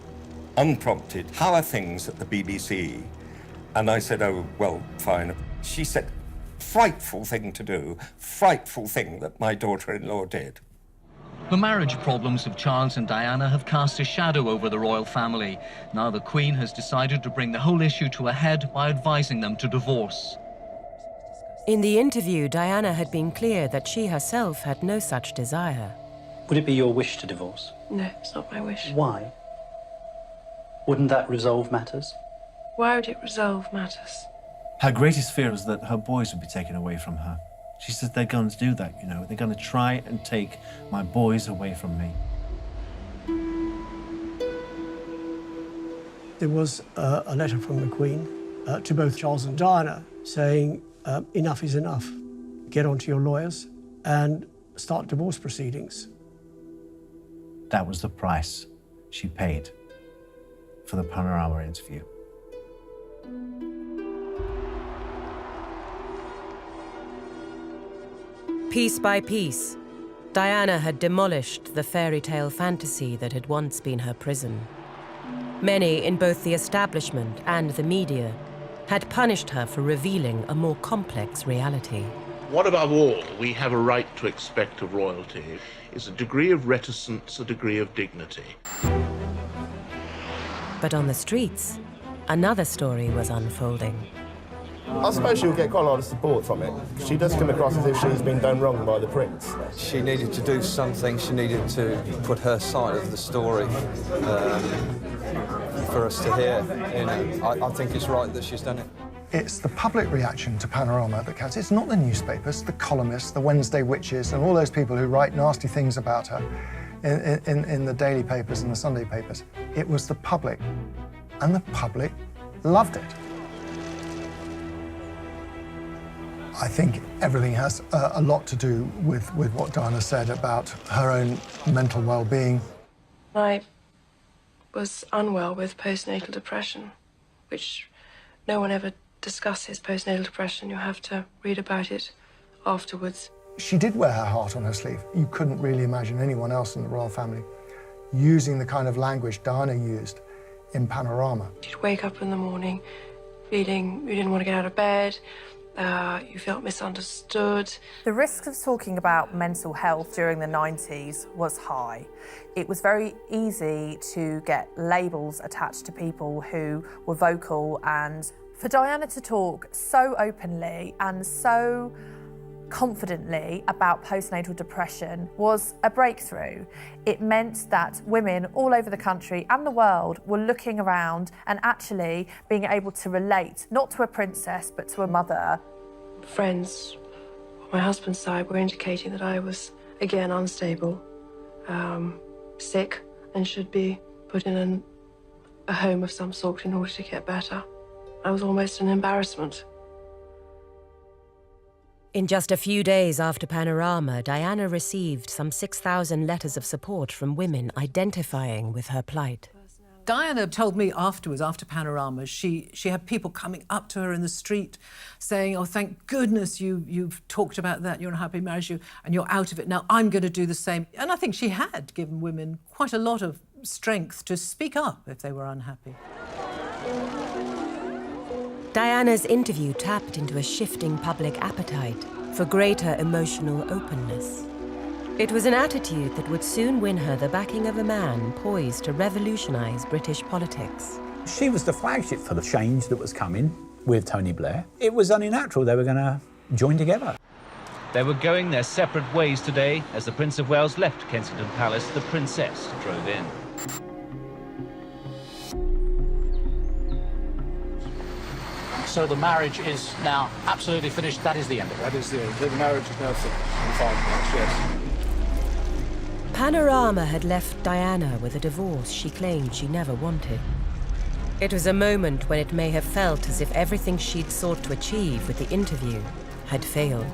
unprompted, how are things at the BBC? And I said, oh, well, fine. She said, frightful thing to do, frightful thing that my daughter-in-law did. The marriage problems of Charles and Diana have cast a shadow over the royal family. Now the Queen has decided to bring the whole issue to a head by advising them to divorce. In the interview, Diana had been clear that she herself had no such desire. Would it be your wish to divorce? No, it's not my wish. Why? Wouldn't that resolve matters? Why would it resolve matters? Her greatest fear was that her boys would be taken away from her. She said they're going to do that, you know. They're going to try and take my boys away from me. There was a letter from the Queen to both Charles and Diana saying, enough is enough. Get onto your lawyers and start divorce proceedings. That was the price she paid for the Panorama interview. Piece by piece, Diana had demolished the fairy tale fantasy that had once been her prison. Many in both the establishment and the media had punished her for revealing a more complex reality. What above all we have a right to expect of royalty is a degree of reticence, a degree of dignity. But on the streets, another story was unfolding. I suppose she'll get quite a lot of support from it. She does come across as if she's been done wrong by the prince. She needed to do something. She needed to put her side of the story for us to hear. You know, I think it's right that she's done it. It's the public reaction to Panorama that counts. It's not the newspapers, the columnists, the Wednesday witches, and all those people who write nasty things about her in the daily papers and the Sunday papers. It was the public, and the public loved it. I think everything has a lot to do with what Diana said about her own mental well-being. I was unwell with postnatal depression, which no one ever discusses postnatal depression. You have to read about it afterwards. She did wear her heart on her sleeve. You couldn't really imagine anyone else in the royal family using the kind of language Diana used in Panorama. You'd wake up in the morning feeling you didn't want to get out of bed, you felt misunderstood. The risk of talking about mental health during the 90s was high. It was very easy to get labels attached to people who were vocal, and for Diana to talk so openly and so confidently about postnatal depression was a breakthrough. It meant that women all over the country and the world were looking around and actually being able to relate, not to a princess, but to a mother. Friends on my husband's side were indicating that I was, again, unstable, sick, and should be put in a home of some sort in order to get better. I was almost an embarrassment. In just a few days after Panorama, Diana received some 6,000 letters of support from women identifying with her plight. Diana told me afterwards, after Panorama, she had people coming up to her in the street saying, oh, thank goodness you've talked about that, you're in a happy marriage, and you're out of it. Now I'm going to do the same. And I think she had given women quite a lot of strength to speak up if they were unhappy. Diana's interview tapped into a shifting public appetite for greater emotional openness. It was an attitude that would soon win her the backing of a man poised to revolutionise British politics. She was the flagship for the change that was coming with Tony Blair. It was only natural they were going to join together. They were going their separate ways today. As the Prince of Wales left Kensington Palace, the Princess drove in. So the marriage is now absolutely finished. That is the end of it. That is the end. The marriage is now finished, yes. Panorama had left Diana with a divorce she claimed she never wanted. It was a moment when it may have felt as if everything she'd sought to achieve with the interview had failed.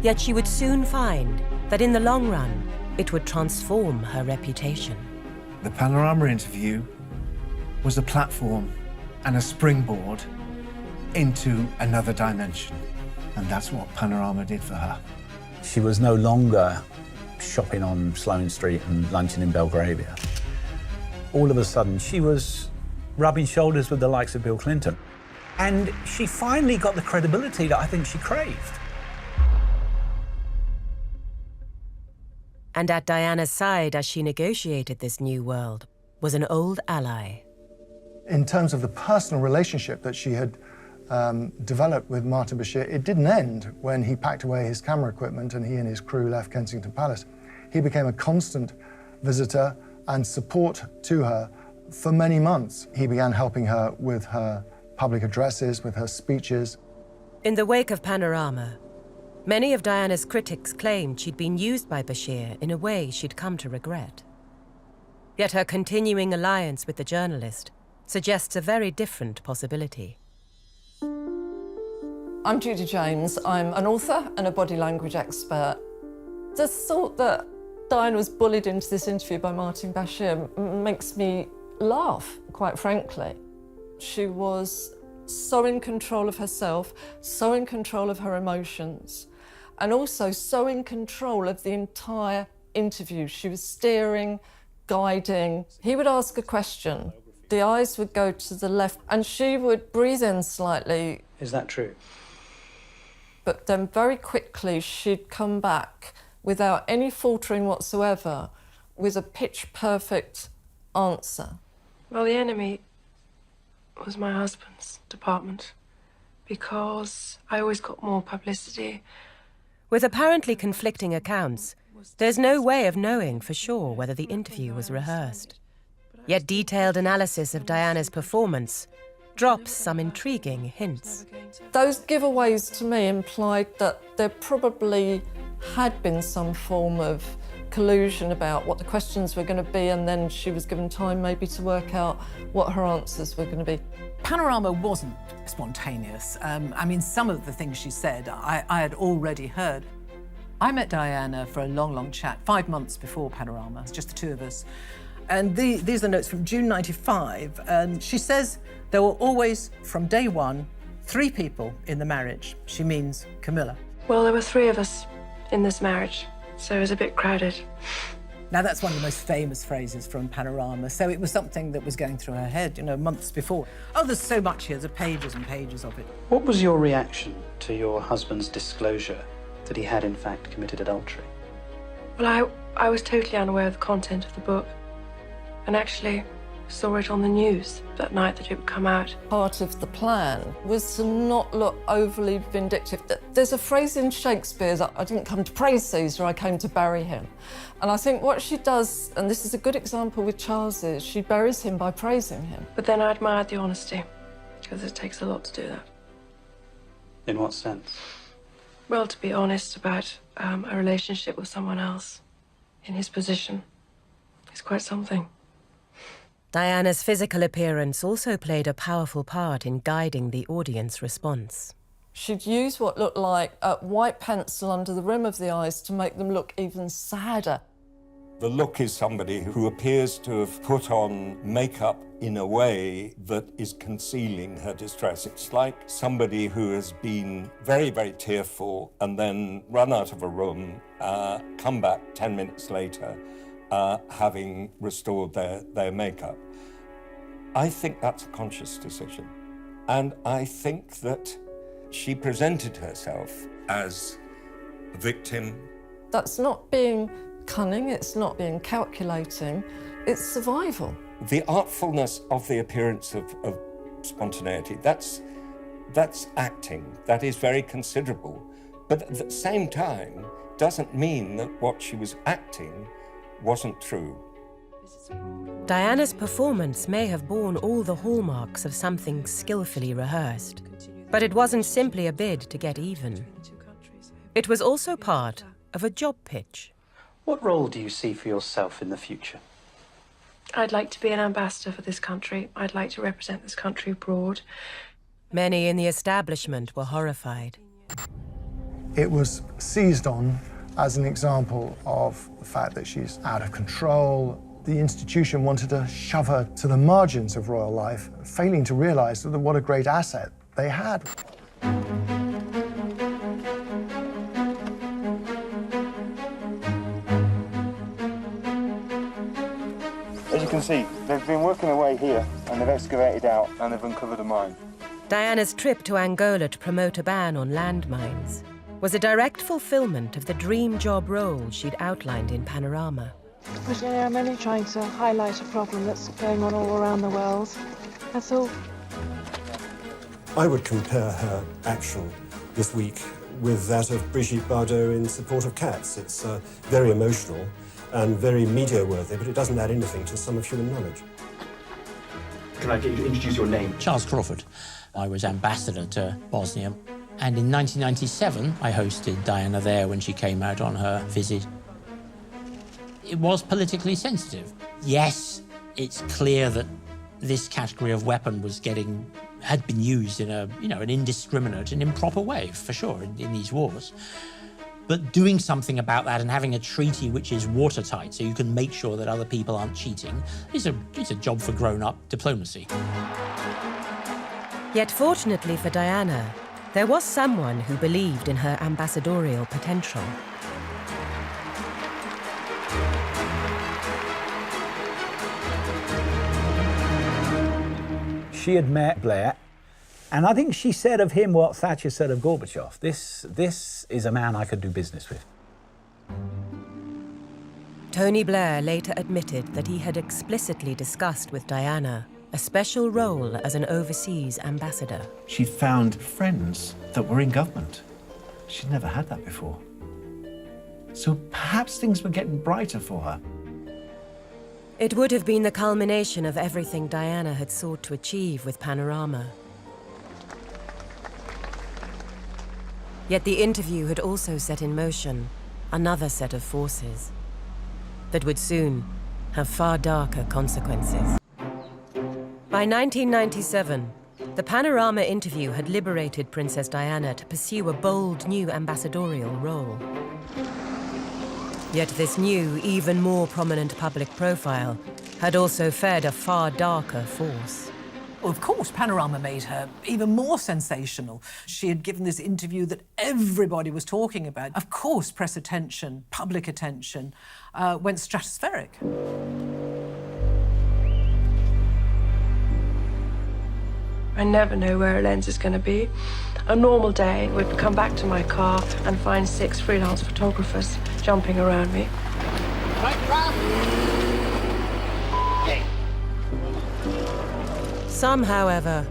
Yet she would soon find that in the long run, it would transform her reputation. The Panorama interview was a platform and a springboard into another dimension. And that's what Panorama did for her. She was no longer shopping on Sloane Street and lunching in Belgravia. All of a sudden, she was rubbing shoulders with the likes of Bill Clinton. And she finally got the credibility that I think she craved. And at Diana's side as she negotiated this new world was an old ally. In terms of the personal relationship that she had developed with Martin Bashir, it didn't end when he packed away his camera equipment and he and his crew left Kensington Palace. He became a constant visitor and support to her for many months. He began helping her with her public addresses, with her speeches. In the wake of Panorama, many of Diana's critics claimed she'd been used by Bashir in a way she'd come to regret. Yet her continuing alliance with the journalist suggests a very different possibility. I'm Judy James. I'm an author and a body language expert. The thought that Diana was bullied into this interview by Martin Bashir makes me laugh, quite frankly. She was so in control of herself, so in control of her emotions, and also so in control of the entire interview. She was steering, guiding. He would ask a question, the eyes would go to the left, and she would breathe in slightly. Is that true? But then very quickly she'd come back without any faltering whatsoever with a pitch-perfect answer. Well, the enemy was my husband's department because I always got more publicity. With apparently conflicting accounts, there's no way of knowing for sure whether the interview was rehearsed. Yet detailed analysis of Diana's performance drops some intriguing hints. Those giveaways to me implied that there probably had been some form of collusion about what the questions were going to be, and then she was given time maybe to work out what her answers were going to be. Panorama wasn't spontaneous. I mean, some of the things she said I had already heard. I met Diana for a long, long chat, 5 months before Panorama, just the two of us. And these are the notes from June '95, and she says there were always, from day one, 3 people in the marriage. She means Camilla. Well, there were 3 of us in this marriage, so it was a bit crowded. Now, that's one of the most famous phrases from Panorama, so it was something that was going through her head, you know, months before. Oh, there's so much here, there's pages and pages of it. What was your reaction to your husband's disclosure that he had in fact committed adultery? Well, I was totally unaware of the content of the book, and actually saw it on the news that night that it would come out. Part of the plan was to not look overly vindictive. There's a phrase in Shakespeare's, I didn't come to praise Caesar, I came to bury him. And I think what she does, and this is a good example with Charles, is she buries him by praising him. But then I admired the honesty, because it takes a lot to do that. In what sense? Well, to be honest about a relationship with someone else in his position is quite something. Diana's physical appearance also played a powerful part in guiding the audience response. She'd use what looked like a white pencil under the rim of the eyes to make them look even sadder. The look is somebody who appears to have put on makeup in a way that is concealing her distress. It's like somebody who has been very, very tearful and then run out of a room, come back 10 minutes later, having restored their makeup. I think that's a conscious decision. And I think that she presented herself as a victim. That's not being cunning, it's not being calculating, it's survival. The artfulness of the appearance of spontaneity, that's acting. That is very considerable. But at the same time, doesn't mean that what she was acting wasn't true. Diana's performance may have borne all the hallmarks of something skillfully rehearsed, but it wasn't simply a bid to get even. It was also part of a job pitch. What role do you see for yourself in the future? I'd like to be an ambassador for this country. I'd like to represent this country abroad. Many in the establishment were horrified. It was seized on as an example of the fact that she's out of control. The institution wanted to shove her to the margins of royal life, failing to realise what a great asset they had. As you can see, they've been working away here, and they've excavated out, and they've uncovered a mine. Diana's trip to Angola to promote a ban on landmines was a direct fulfillment of the dream job role she'd outlined in Panorama. But I'm only trying to highlight a problem that's going on all around the world. That's all. I would compare her action this week with that of Brigitte Bardot in Support of Cats. It's very emotional and very media-worthy, but it doesn't add anything to some of human knowledge. Can I get you to introduce your name? Charles Crawford. I was ambassador to Bosnia, and in 1997 I hosted Diana there when she came out on her visit. It was politically sensitive. Yes, it's clear that this category of weapon had been used in an indiscriminate and improper way, for sure, in these wars. But doing something about that and having a treaty which is watertight so you can make sure that other people aren't cheating is a job for grown-up diplomacy. Yet fortunately for Diana, there was someone who believed in her ambassadorial potential. She had met Blair, and I think she said of him what Thatcher said of Gorbachev. This is a man I could do business with. Tony Blair later admitted that he had explicitly discussed with Diana a special role as an overseas ambassador. She'd found friends that were in government. She'd never had that before. So perhaps things were getting brighter for her. It would have been the culmination of everything Diana had sought to achieve with Panorama. Yet the interview had also set in motion another set of forces that would soon have far darker consequences. By 1997, the Panorama interview had liberated Princess Diana to pursue a bold new ambassadorial role. Yet this new, even more prominent public profile had also fed a far darker force. Well, of course, Panorama made her even more sensational. She had given this interview that everybody was talking about. Of course, press attention, public attention, went stratospheric. I never know where a lens is going to be. A normal day would come back to my car and find 6 freelance photographers jumping around me. Some, however,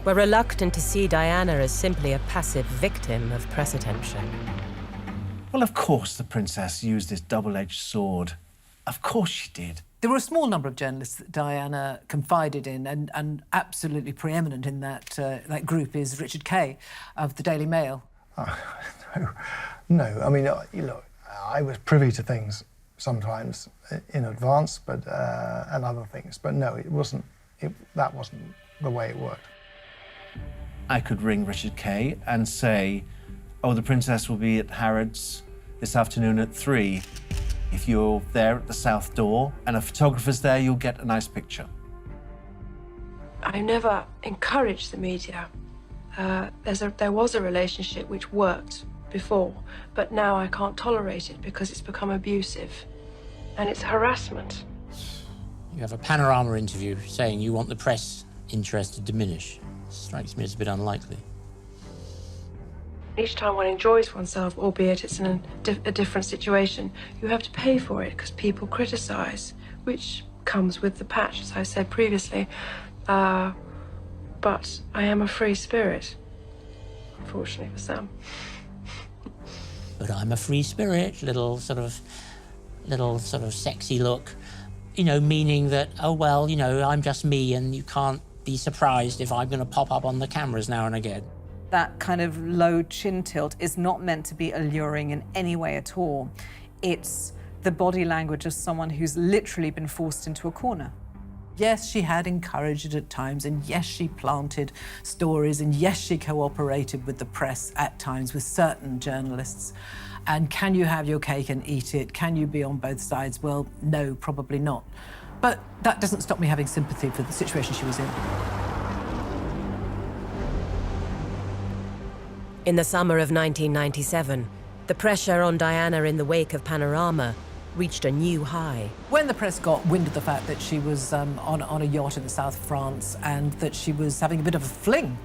were reluctant to see Diana as simply a passive victim of press attention. Well, of course the princess used this double-edged sword. Of course she did. There were a small number of journalists that Diana confided in, and absolutely preeminent in that group is Richard Kay of the Daily Mail. No, I mean, look, I was privy to things sometimes in advance, but and other things, but no, that wasn't the way it worked. I could ring Richard Kay and say, oh, the princess will be at Harrods this afternoon at 3. If you're there at the south door and a photographer's there, you'll get a nice picture. I never encouraged the media. There was a relationship which worked before, but now I can't tolerate it because it's become abusive and it's harassment. You have a Panorama interview saying you want the press interest to diminish. Strikes me as a bit unlikely. Each time one enjoys oneself, albeit it's in a different situation, you have to pay for it because people criticise, which comes with the patch, as I said previously. But I am a free spirit, unfortunately for some. But I'm a free spirit, little sort of sexy look, meaning that, oh, well, I'm just me and you can't be surprised if I'm going to pop up on the cameras now and again. That kind of low chin tilt is not meant to be alluring in any way at all. It's the body language of someone who's literally been forced into a corner. Yes, she had encouraged it at times, and yes, she planted stories, and yes, she cooperated with the press at times, with certain journalists. And can you have your cake and eat it? Can you be on both sides? Well, no, probably not. But that doesn't stop me having sympathy for the situation she was in. In the summer of 1997, the pressure on Diana in the wake of Panorama reached a new high. When the press got wind of the fact that she was on a yacht in the south of France and that she was having a bit of a fling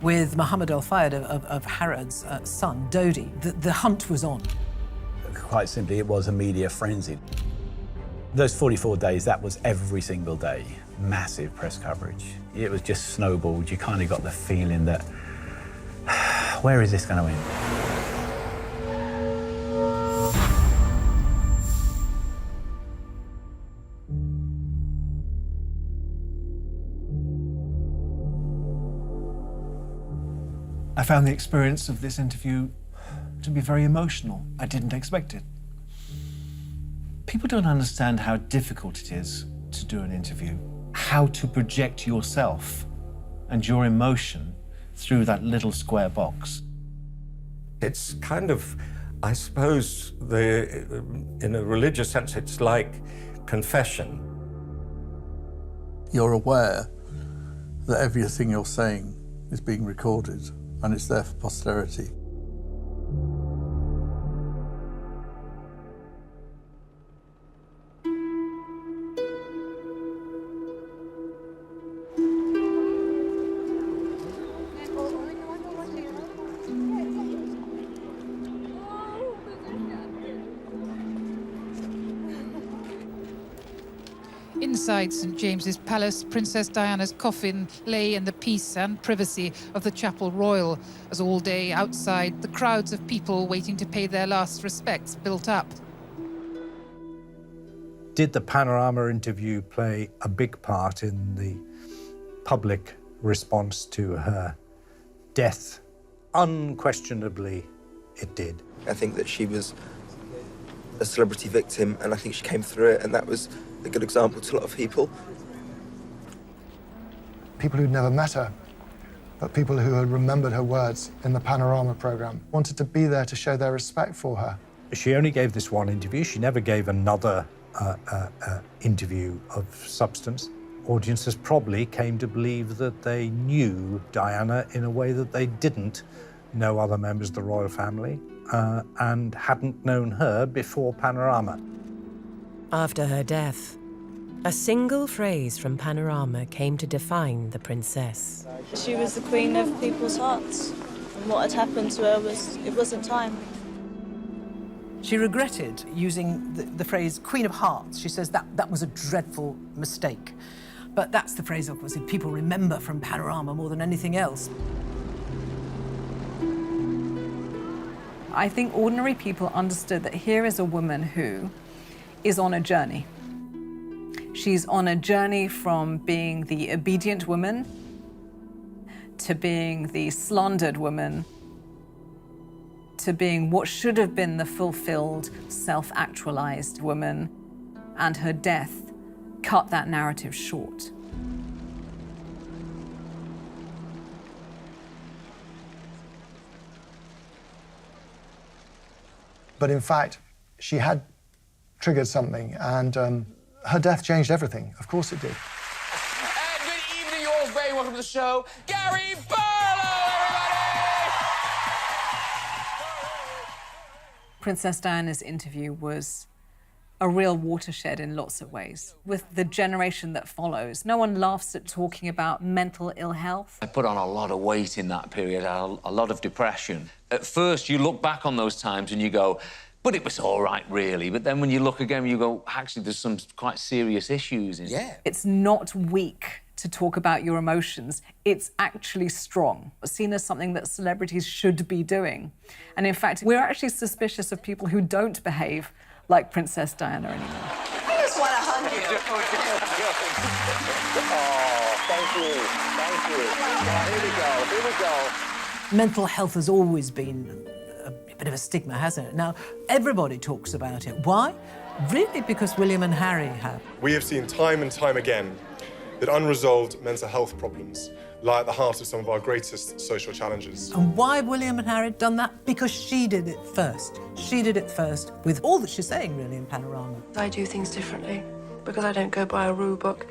with Mohammed El Fayed of Harrod's son, Dodi, the hunt was on. Quite simply, it was a media frenzy. Those 44 days, that was every single day. Massive press coverage. It was just snowballed. You kind of got the feeling that, where is this going to end? I found the experience of this interview to be very emotional. I didn't expect it. People don't understand how difficult it is to do an interview, how to project yourself and your emotion through that little square box. It's kind of, I suppose, in a religious sense, it's like confession. You're aware that everything you're saying is being recorded and it's there for posterity. Inside St James's Palace, Princess Diana's coffin lay in the peace and privacy of the Chapel Royal, as all day outside, the crowds of people waiting to pay their last respects built up. Did the Panorama interview play a big part in the public response to her death? Unquestionably, it did. I think that she was a celebrity victim, and I think she came through it, and that was a good example to a lot of people. People who'd never met her, but people who had remembered her words in the Panorama programme, wanted to be there to show their respect for her. She only gave this one interview. She never gave another interview of substance. Audiences probably came to believe that they knew Diana in a way that they didn't know other members of the royal family and hadn't known her before Panorama. After her death, a single phrase from Panorama came to define the princess. She was the queen of people's hearts, and what had happened to her wasn't time. She regretted using the phrase Queen of Hearts. She says that was a dreadful mistake. But that's the phrase, of course, that people remember from Panorama more than anything else. I think ordinary people understood that here is a woman who is on a journey. She's on a journey from being the obedient woman to being the slandered woman to being what should have been the fulfilled, self-actualized woman, and her death cut that narrative short. But in fact, she had triggered something, and her death changed everything. Of course it did. And good evening, you're all very welcome to the show. Gary Barlow, everybody! Princess Diana's interview was a real watershed in lots of ways. With the generation that follows, no one laughs at talking about mental ill health. I put on a lot of weight in that period, a lot of depression. At first, you look back on those times and you go, but it was all right, really. But then when you look again, you go, actually, there's some quite serious issues. It's not weak to talk about your emotions. It's actually strong. It's seen as something that celebrities should be doing. And in fact, we're actually suspicious of people who don't behave like Princess Diana anymore. I just want to hug you. Oh, thank you. Here we go. Mental health has always been a bit of a stigma, hasn't it? Now, everybody talks about it. Why? Really because William and Harry have. We have seen time and time again that unresolved mental health problems lie at the heart of some of our greatest social challenges. And why have William and Harry done that? Because she did it first. She did it first with all that she's saying, really, in Panorama. I do things differently because I don't go by a rule book,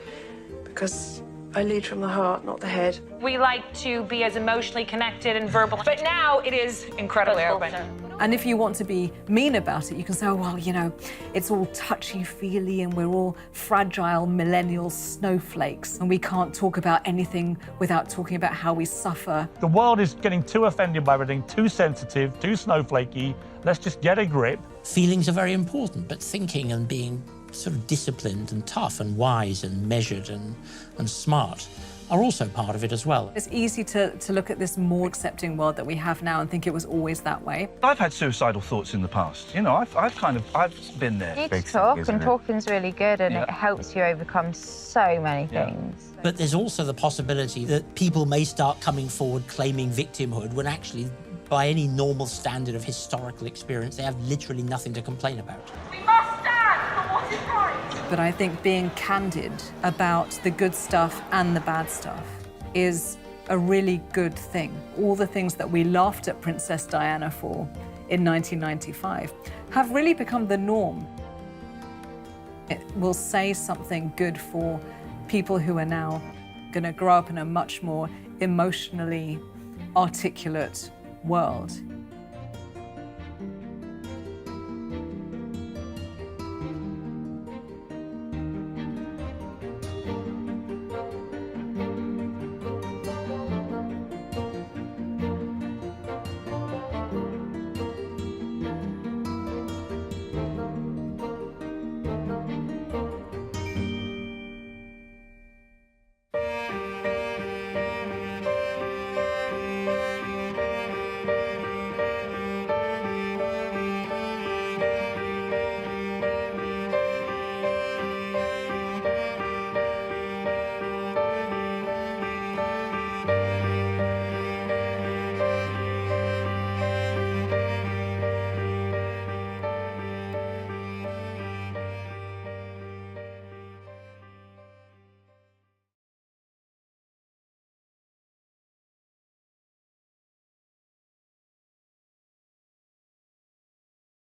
because I lead from the heart, not the head. We like to be as emotionally connected and verbal, but now it is incredibly open. And if you want to be mean about it, you can say, oh, well, you know, it's all touchy-feely and we're all fragile millennial snowflakes and we can't talk about anything without talking about how we suffer. The world is getting too offended by everything, too sensitive, too snowflakey. Let's just get a grip. Feelings are very important, but thinking and being sort of disciplined and tough and wise and measured and smart are also part of it as well. It's easy to look at this more accepting world that we have now and think it was always that way. I've had suicidal thoughts in the past. You know, I've been there. You need to talk, and talking's really good, and it helps you overcome so many things. But there's also the possibility that people may start coming forward claiming victimhood when actually, by any normal standard of historical experience, they have literally nothing to complain about. We must stand for what is right. But I think being candid about the good stuff and the bad stuff is a really good thing. All the things that we laughed at Princess Diana for in 1995 have really become the norm. It will say something good for people who are now going to grow up in a much more emotionally articulate world.